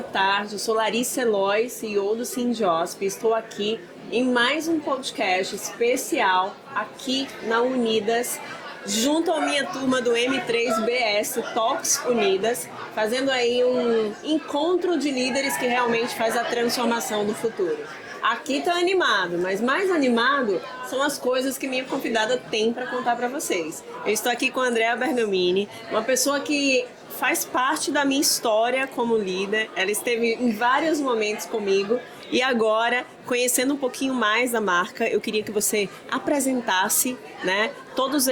boa tarde. Eu sou Larissa Eloy, CEO do Sindiosp. Estou aqui em mais um podcast especial aqui na Unidas, junto à minha turma do M3BS Talks Unidas, fazendo aí um encontro de líderes que realmente faz a transformação do futuro. Aqui tá animado, mas mais animado são as coisas que minha convidada tem para contar para vocês. Eu estou aqui com a Andrea Bergamini, uma pessoa que faz parte da minha história como líder. Ela esteve em vários momentos comigo e agora, conhecendo um pouquinho mais da marca, eu queria que você apresentasse, né, todos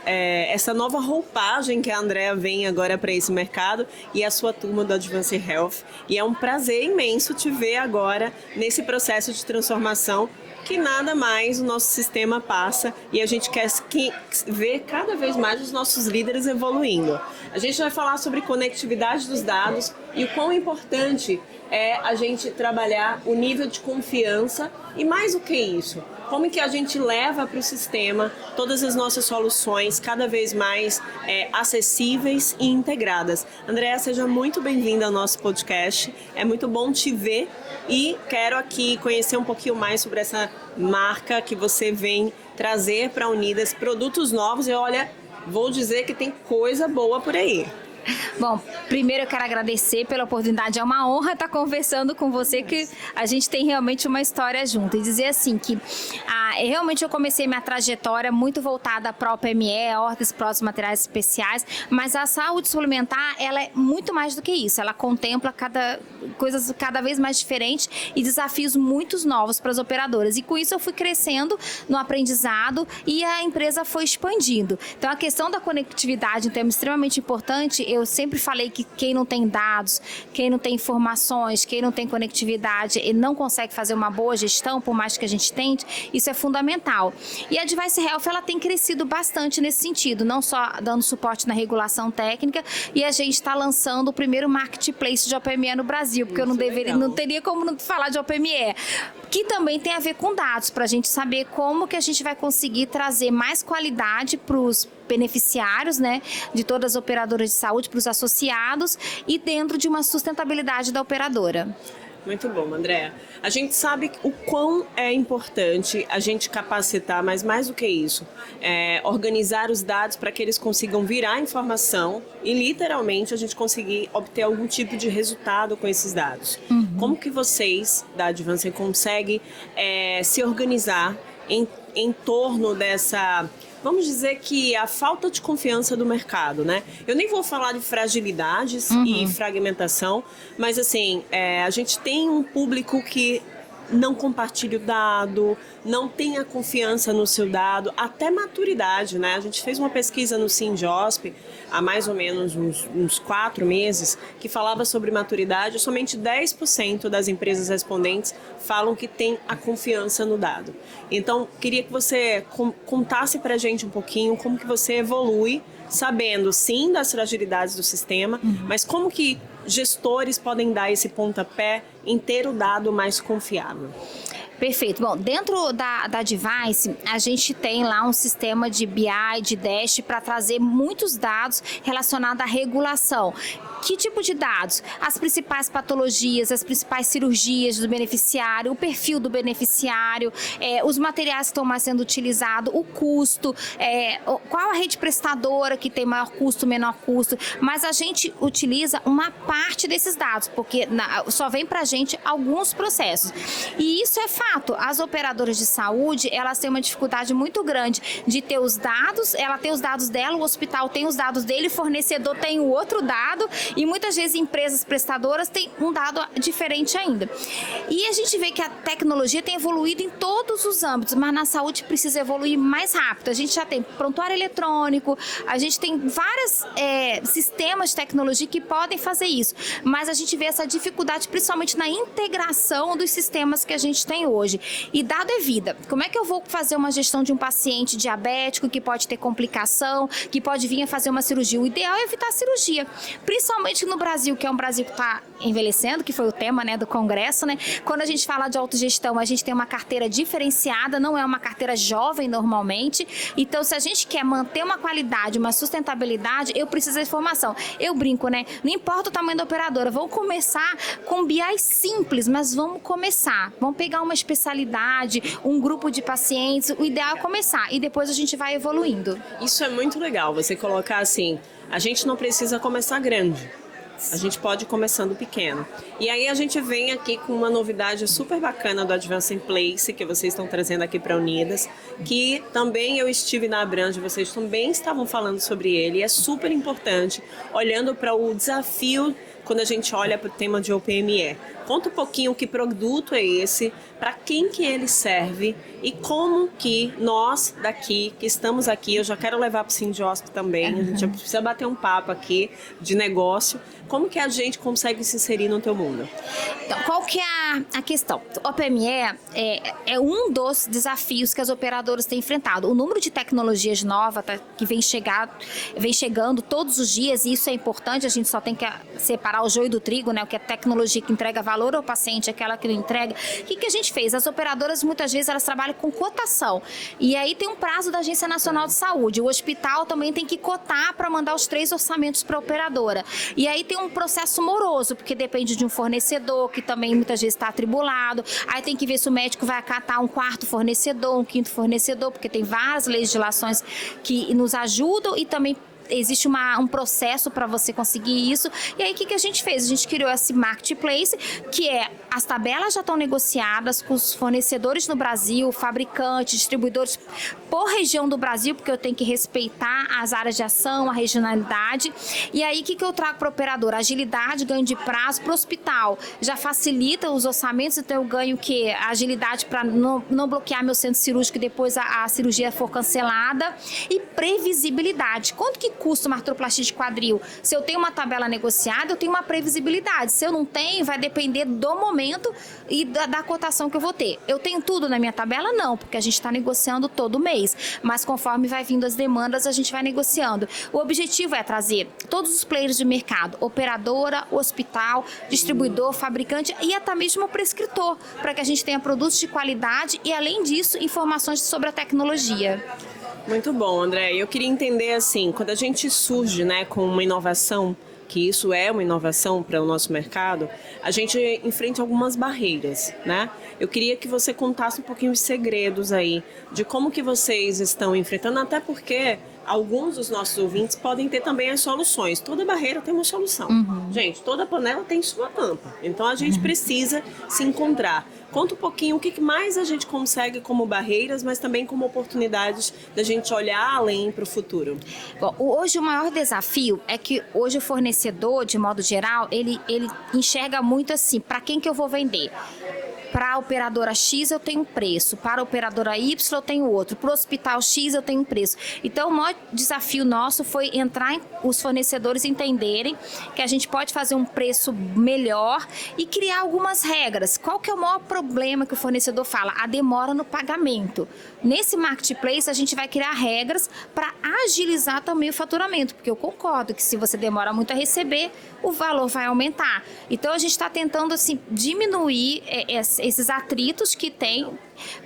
essa nova roupagem que a Andrea vem agora para esse mercado e a sua turma do Advanced Health. E é um prazer imenso te ver agora nesse processo de transformação que nada mais o nosso sistema passa e a gente quer ver cada vez mais os nossos líderes evoluindo. A gente vai falar sobre conectividade dos dados e o quão importante é a gente trabalhar o nível de confiança e mais do que isso, como que a gente leva para o sistema todas as nossas soluções cada vez mais acessíveis e integradas. Andrea, seja muito bem-vinda ao nosso podcast. É muito bom te ver e quero aqui conhecer um pouquinho mais sobre essa marca que você vem trazer para a Unidas, produtos novos e olha, vou dizer que tem coisa boa por aí. Bom, primeiro eu quero agradecer pela oportunidade, é uma honra estar conversando com você, que a gente tem realmente uma história junto, e dizer assim que realmente eu comecei minha trajetória muito voltada para a OPME, ordens próximos materiais especiais, mas a saúde suplementar, ela é muito mais do que isso, ela contempla coisas cada vez mais diferentes e desafios muito novos para as operadoras, e com isso eu fui crescendo no aprendizado e a empresa foi expandindo. Então a questão da conectividade, um tema extremamente importante. Eu sempre falei que quem não tem dados, quem não tem informações, quem não tem conectividade, ele não consegue fazer uma boa gestão, por mais que a gente tente, isso é fundamental. E a Advanced Health, ela tem crescido bastante nesse sentido, não só dando suporte na regulação técnica, e a gente está lançando o primeiro marketplace de OPME no Brasil, porque muito eu não teria como não falar de OPME, que também tem a ver com dados, para a gente saber como que a gente vai conseguir trazer mais qualidade para os beneficiários, né, de todas as operadoras de saúde, para os associados e dentro de uma sustentabilidade da operadora. Muito bom, Andrea. A gente sabe o quão é importante a gente capacitar, mas mais do que isso, organizar os dados para que eles consigam virar informação e literalmente a gente conseguir obter algum tipo de resultado com esses dados. Uhum. Como que vocês da Advanced conseguem se organizar em torno dessa... Vamos dizer que a falta de confiança do mercado, né? Eu nem vou falar de fragilidades e fragmentação, mas assim, a gente tem um público que não compartilha o dado, não tem a confiança no seu dado, até maturidade, né? A gente fez uma pesquisa no Sindiosp há mais ou menos uns 4 meses que falava sobre maturidade. Somente 10% das empresas respondentes falam que tem a confiança no dado. Então, queria que você contasse pra gente um pouquinho como que você evolui, sabendo sim das fragilidades do sistema, mas como que gestores podem dar esse pontapé em ter o dado mais confiável. Perfeito. Bom, dentro da Device, a gente tem lá um sistema de BI, de Dash, para trazer muitos dados relacionados à regulação. Que tipo de dados? As principais patologias, as principais cirurgias do beneficiário, o perfil do beneficiário, os materiais que estão mais sendo utilizados, o custo, qual a rede prestadora que tem maior custo, menor custo, mas a gente utiliza uma parte desses dados, porque só vem para a gente alguns processos. E isso é fato, as operadoras de saúde, elas têm uma dificuldade muito grande de ter os dados, ela tem os dados dela, o hospital tem os dados dele, o fornecedor tem o outro dado, e muitas vezes empresas prestadoras têm um dado diferente ainda. E a gente vê que a tecnologia tem evoluído em todos os âmbitos, mas na saúde precisa evoluir mais rápido. A gente já tem prontuário eletrônico, a gente tem vários sistemas de tecnologia que podem fazer isso, mas a gente vê essa dificuldade principalmente na integração dos sistemas que a gente tem hoje. E dado é vida. Como é que eu vou fazer uma gestão de um paciente diabético que pode ter complicação, que pode vir a fazer uma cirurgia? O ideal é evitar a cirurgia, principalmente principalmente no Brasil, que é um Brasil que está envelhecendo, que foi o tema, né, do Congresso, né? Quando a gente fala de autogestão, a gente tem uma carteira diferenciada, não é uma carteira jovem normalmente. Então, se a gente quer manter uma qualidade, uma sustentabilidade, eu preciso de informação. Eu brinco, né? Não importa o tamanho da operadora, vamos começar com BI simples, mas vamos começar. Vamos pegar uma especialidade, um grupo de pacientes, o ideal é começar e depois a gente vai evoluindo. Isso é muito legal, você colocar assim, a gente não precisa começar grande. A gente pode ir começando pequeno. E aí a gente vem aqui com uma novidade super bacana do Advance in Place, que vocês estão trazendo aqui para Unidas, que também eu estive na Abrange, vocês também estavam falando sobre ele, e é super importante, olhando para o desafio quando a gente olha para o tema de OPME. Conta um pouquinho que produto é esse, para quem que ele serve e como que nós daqui, que estamos aqui, eu já quero levar para o Sindiosp também, a gente já precisa bater um papo aqui de negócio, como que a gente consegue se inserir no teu mundo? Então, qual que é a questão? O OPME é um dos desafios que as operadoras têm enfrentado. O número de tecnologias novas que vem chegando todos os dias, e isso é importante, a gente só tem que separar o joio do trigo, né? O que é tecnologia que entrega valor ao paciente, aquela que não entrega. O que a gente fez? As operadoras, muitas vezes, elas trabalham com cotação. E aí tem um prazo da Agência Nacional de Saúde. O hospital também tem que cotar para mandar os 3 orçamentos para a operadora. E aí tem um processo moroso, porque depende de um fornecedor, que também muitas vezes está atribulado. Aí tem que ver se o médico vai acatar um 4º fornecedor, um 5º fornecedor, porque tem várias legislações que nos ajudam e também existe um processo para você conseguir isso. E aí, o que a gente fez? A gente criou esse marketplace, que as tabelas já estão negociadas com os fornecedores no Brasil, fabricantes, distribuidores por região do Brasil, porque eu tenho que respeitar as áreas de ação, a regionalidade. E aí, o que eu trago para o operador? Agilidade, ganho de prazo para o hospital. Já facilita os orçamentos, então eu ganho agilidade para não bloquear meu centro cirúrgico e depois a cirurgia for cancelada. E previsibilidade. Quanto que custa uma artroplastia de quadril? Se eu tenho uma tabela negociada, eu tenho uma previsibilidade. Se eu não tenho, vai depender do momento e da cotação que eu vou ter. Eu tenho tudo na minha tabela? Não, porque a gente está negociando todo mês. Mas conforme vai vindo as demandas, a gente vai negociando. O objetivo é trazer todos os players de mercado, operadora, hospital, distribuidor, fabricante e até mesmo o prescritor, para que a gente tenha produtos de qualidade e, além disso, informações sobre a tecnologia. Muito bom, André. Eu queria entender assim, quando a gente surge, né, com uma inovação, que isso é uma inovação para o nosso mercado, a gente enfrenta algumas barreiras, né? Eu queria que você contasse um pouquinho de segredos aí, de como que vocês estão enfrentando, até porque alguns dos nossos ouvintes podem ter também as soluções. Toda barreira tem uma solução. Gente, toda panela tem sua tampa. Então a gente precisa se encontrar. Conta um pouquinho o que mais a gente consegue como barreiras, mas também como oportunidades da gente olhar além para o futuro. Bom, hoje o maior desafio é que hoje o fornecedor, de modo geral, ele enxerga muito assim, para quem que eu vou vender? Para a operadora X eu tenho um preço, para a operadora Y eu tenho outro, para o hospital X eu tenho um preço. Então o maior desafio nosso foi os fornecedores entenderem que a gente pode fazer um preço melhor e criar algumas regras. Qual que é o maior problema que o fornecedor fala? A demora no pagamento. Nesse marketplace a gente vai criar regras para agilizar também o faturamento, porque eu concordo que se você demora muito a receber, o valor vai aumentar. Então a gente está tentando assim, diminuir esses atritos que tem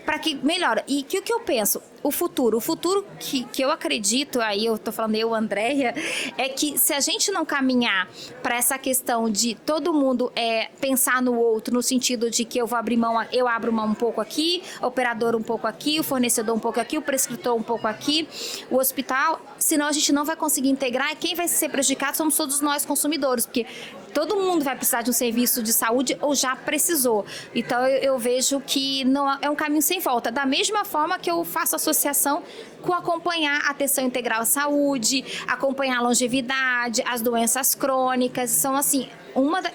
para que melhora. E o que eu penso? O futuro que eu acredito, aí eu tô falando eu, Andréia, é que se a gente não caminhar para essa questão de todo mundo pensar no outro, no sentido de que eu vou abrir mão, eu abro mão um pouco aqui, o operador um pouco aqui, o fornecedor um pouco aqui, o prescritor um pouco aqui, o hospital, senão a gente não vai conseguir integrar e quem vai ser prejudicado somos todos nós consumidores, porque todo mundo vai precisar de um serviço de saúde ou já precisou. Então eu vejo que não é um caminho sem volta. Da mesma forma que eu faço associação com acompanhar a atenção integral à saúde, acompanhar a longevidade, as doenças crônicas. São assim,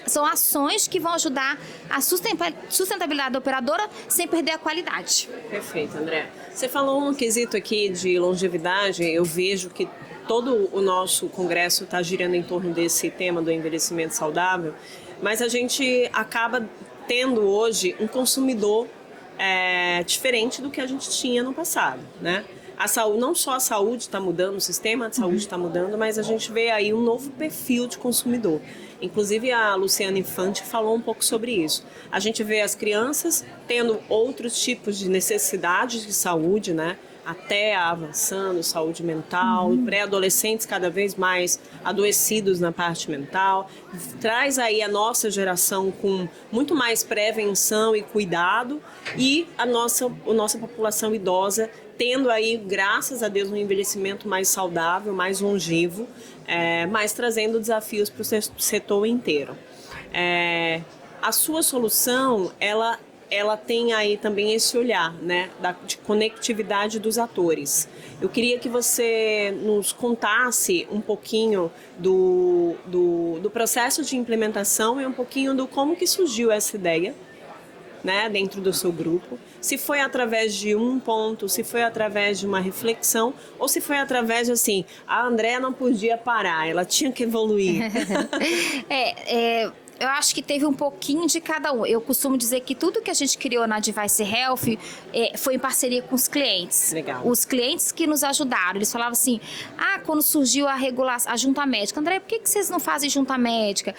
são ações que vão ajudar a sustentabilidade da operadora sem perder a qualidade. Perfeito, André. Você falou um quesito aqui de longevidade, eu vejo que todo o nosso congresso está girando em torno desse tema do envelhecimento saudável, mas a gente acaba tendo hoje um consumidor diferente do que a gente tinha no passado, né? a saúde, não só a saúde está mudando, o sistema de saúde está mudando, mas a gente vê aí um novo perfil de consumidor. Inclusive a Luciana Infante falou um pouco sobre isso. A gente vê as crianças tendo outros tipos de necessidades de saúde, né? Até avançando, saúde mental, pré-adolescentes cada vez mais adoecidos na parte mental. Traz aí a nossa geração com muito mais prevenção e cuidado e a nossa população idosa tendo aí, graças a Deus, um envelhecimento mais saudável, mais longevo, mas trazendo desafios para o setor inteiro. A sua solução, ela tem aí também esse olhar, né, de conectividade dos atores. Eu queria que você nos contasse um pouquinho do processo de implementação e um pouquinho do como que surgiu essa ideia, né, dentro do seu grupo. Se foi através de um ponto, se foi através de uma reflexão, ou se foi através de assim, a Andréa não podia parar, ela tinha que evoluir. Eu acho que teve um pouquinho de cada um. Eu costumo dizer que tudo que a gente criou na Device Health foi em parceria com os clientes. Legal. Os clientes que nos ajudaram. Eles falavam assim, quando surgiu a junta médica, André, por que vocês não fazem junta médica?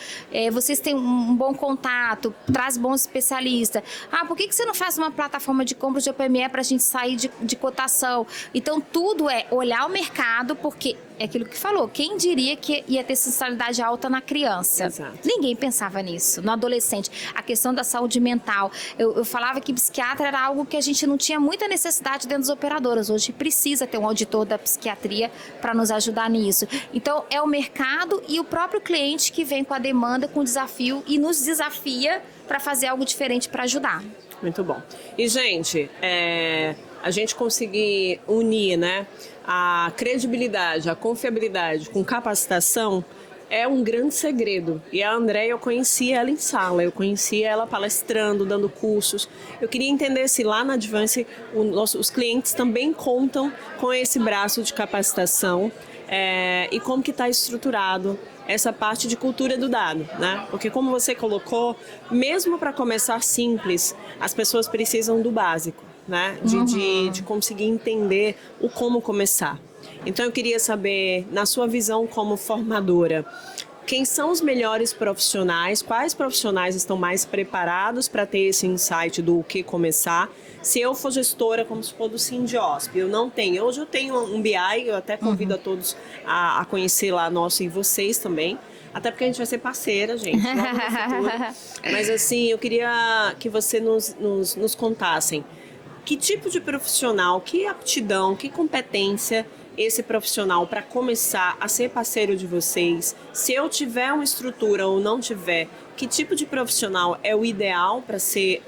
Vocês têm um bom contato, traz bons especialistas. Por que você não faz uma plataforma de compra de OPME para a gente sair de cotação? Então, tudo é olhar o mercado, porque é aquilo que falou, quem diria que ia ter sensibilidade alta na criança? Exato. Ninguém pensava nisso, no adolescente. A questão da saúde mental. Eu falava que psiquiatra era algo que a gente não tinha muita necessidade dentro das operadoras. Hoje precisa ter um auditor da psiquiatria para nos ajudar nisso. Então, é o mercado e o próprio cliente que vem com a demanda, com o desafio e nos desafia para fazer algo diferente para ajudar. Muito bom. E, gente, a gente conseguir unir, né, a credibilidade, a confiabilidade com capacitação é um grande segredo. E a Andréa, eu conheci ela em sala, eu conheci ela palestrando, dando cursos. Eu queria entender se lá na Advance os clientes também contam com esse braço de capacitação e como que está estruturado essa parte de cultura do dado, né? Porque como você colocou, mesmo para começar simples, as pessoas precisam do básico, né? De conseguir entender o como começar. Então eu queria saber, na sua visão como formadora, quem são os melhores profissionais, quais profissionais estão mais preparados para ter esse insight do que começar? Se eu for gestora, como se for do Sindiosp, eu não tenho. Hoje eu tenho um BI, eu até convido a todos a conhecer lá nosso e vocês também. Até porque a gente vai ser parceira, gente, logo no futuro. Mas assim, eu queria que você nos contassem que tipo de profissional, que aptidão, que competência esse profissional para começar a ser parceiro de vocês. Se eu tiver uma estrutura ou não tiver, que tipo de profissional é o ideal para ser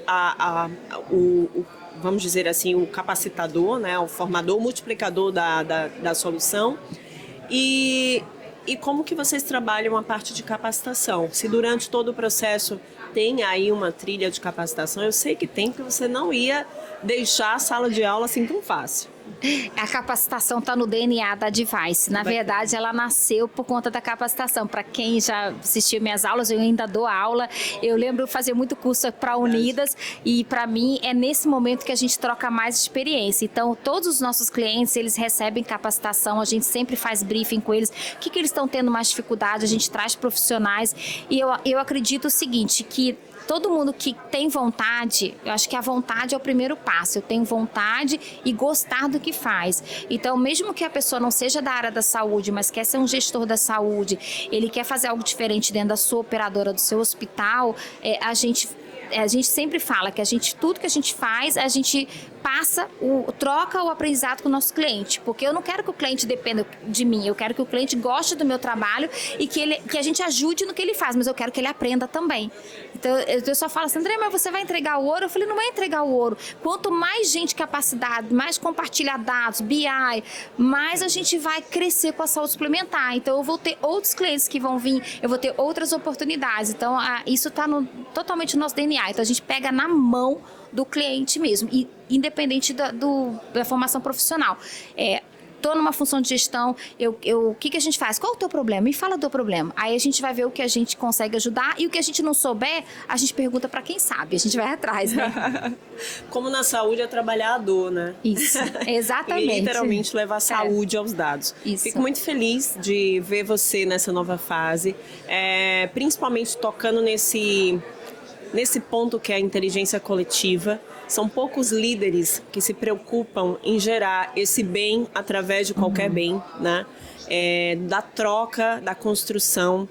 vamos dizer assim, o capacitador, né, o formador, o multiplicador da solução. E como que vocês trabalham a parte de capacitação? Se durante todo o processo tem aí uma trilha de capacitação, eu sei que tem, porque você não ia deixar a sala de aula assim tão fácil. A capacitação está no DNA da Device. Na verdade, ela nasceu por conta da capacitação. Para quem já assistiu minhas aulas, eu ainda dou aula. Eu lembro de fazer muito curso para Unidas e para mim é nesse momento que a gente troca mais experiência. Então, todos os nossos clientes, eles recebem capacitação, a gente sempre faz briefing com eles. O que eles estão tendo mais dificuldade, a gente traz profissionais. E eu acredito o seguinte, que todo mundo que tem vontade, eu acho que a vontade é o primeiro passo. Eu tenho vontade e gostar do que faz. Então, mesmo que a pessoa não seja da área da saúde, mas quer ser um gestor da saúde, ele quer fazer algo diferente dentro da sua operadora, do seu hospital, a gente sempre fala que tudo que a gente faz, a gente troca o aprendizado com o nosso cliente, porque eu não quero que o cliente dependa de mim, eu quero que o cliente goste do meu trabalho e que a gente ajude no que ele faz, mas eu quero que ele aprenda também. Então, eu só falo assim, André, mas você vai entregar o ouro? Eu falei, não vai entregar o ouro. Quanto mais gente capacitada, mais compartilhar dados, BI, mais a gente vai crescer com a saúde suplementar. Então, eu vou ter outros clientes que vão vir, eu vou ter outras oportunidades. Então, isso está totalmente no nosso DNA. Então, a gente pega na mão do cliente mesmo, e independente da formação profissional. estou numa função de gestão, o que a gente faz? Qual é o teu problema? Me fala do teu problema. Aí a gente vai ver o que a gente consegue ajudar e o que a gente não souber, a gente pergunta para quem sabe. A gente vai atrás, né? Como na saúde é trabalhar a dor, né? Isso, exatamente. E literalmente levar saúde aos dados. Isso. Fico muito feliz de ver você nessa nova fase, principalmente tocando nesse ponto que é a inteligência coletiva. São poucos líderes que se preocupam em gerar esse bem através de qualquer bem, né? Da troca, da construção,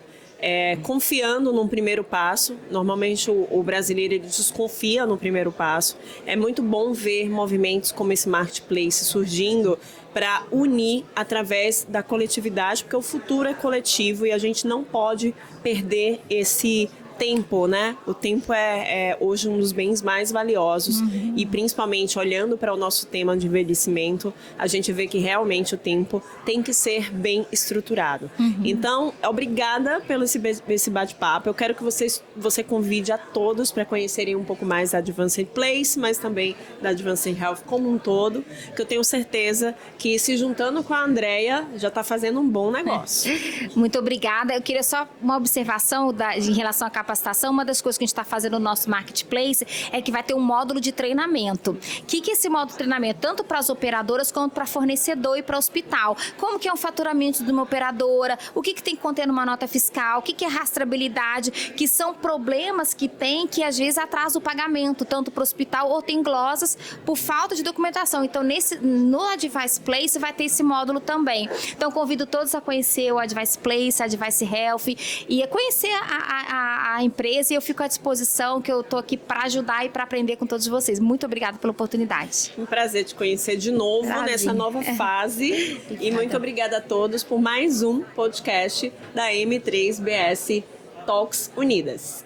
confiando num primeiro passo. Normalmente o brasileiro ele desconfia no primeiro passo. É muito bom ver movimentos como esse marketplace surgindo para unir através da coletividade, porque o futuro é coletivo e a gente não pode perder esse tempo, né? O tempo é hoje um dos bens mais valiosos e principalmente olhando para o nosso tema de envelhecimento, a gente vê que realmente o tempo tem que ser bem estruturado. Então, obrigada pelo esse bate-papo. Eu quero que você convide a todos para conhecerem um pouco mais da Advanced Place, mas também da Advanced Health como um todo, que eu tenho certeza que se juntando com a Andrea já está fazendo um bom negócio. Muito obrigada. Eu queria só uma observação em relação à capacitação. Uma das coisas que a gente está fazendo no nosso marketplace é que vai ter um módulo de treinamento. O que é esse módulo de treinamento? Tanto para as operadoras quanto para fornecedor e para hospital. Como que é o faturamento de uma operadora? O que tem que conter numa nota fiscal? O que é rastreabilidade? Que são problemas que tem que às vezes atrasa o pagamento, tanto para o hospital ou tem glosas por falta de documentação. Então, no Advice Place vai ter esse módulo também. Então, convido todos a conhecer o Advice Place, a Advice Health e a conhecer a empresa, e eu fico à disposição, que eu estou aqui para ajudar e para aprender com todos vocês. Muito obrigada pela oportunidade. Um prazer te conhecer de novo nessa nova fase. E muito obrigada a todos por mais um podcast da M3BS Talks Unidas.